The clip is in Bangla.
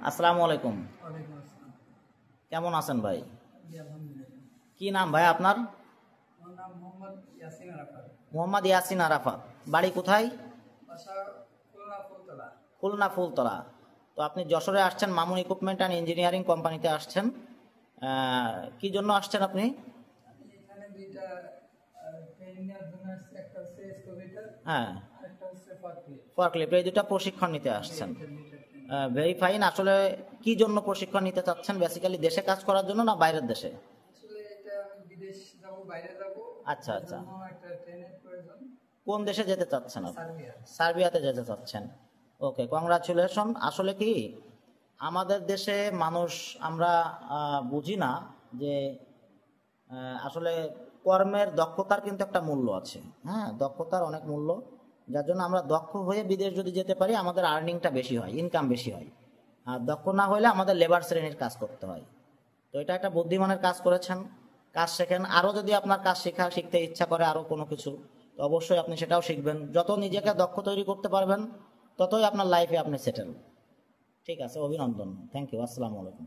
আসসালামু আলাইকুম। কেমন আছেন ভাই? কি নাম ভাই আপনার? মোহাম্মদ ইয়াসিন আরাফাত। বাড়ি কোথায়? খুলনা ফুলতলা। তো আপনি যশোরে আসছেন, মামুন ইকুইপমেন্ট অ্যান্ড ইঞ্জিনিয়ারিং কোম্পানিতে আসছেন। কি জন্য আসছেন আপনি? হ্যাঁ, ফরক্লিফট, এই দুটা প্রশিক্ষণ নিতে আসছেন। Very fine. আসলে কি জন্য প্রশিক্ষণ নিতে চাচ্ছেন? বেসিক্যালি দেশে কাজ করার জন্য না বাইরের দেশে? আচ্ছা আচ্ছা। কোন দেশে যেতে চাচ্ছেন আপনি? সার্বিয়াতে যেতে চাচ্ছেন। ওকে, কংগ্রাচুলেশন। আসলে কি আমাদের দেশে মানুষ আমরা বুঝি না যে আসলে কর্মের দক্ষতার কিন্তু একটা মূল্য আছে। হ্যাঁ, দক্ষতার অনেক মূল্য, যার জন্য আমরা দক্ষ হয়ে বিদেশ যদি যেতে পারি আমাদের আর্নিংটা বেশি হয়, ইনকাম বেশি হয়। আর দক্ষ না হলে আমাদের লেবার শ্রেণীর কাজ করতে হয়। তো এটা একটা বুদ্ধিমানের কাজ করেছেন। কাজ শেখেন। আরও যদি আপনার কাজ শিখতে ইচ্ছা করে আরও কোনো কিছু, তো অবশ্যই আপনি সেটাও শিখবেন। যত নিজেকে দক্ষ তৈরি করতে পারবেন ততই আপনার লাইফে আপনি সেটেল। ঠিক আছে, অভিনন্দন। Thank you. আসসালামু আলাইকুম।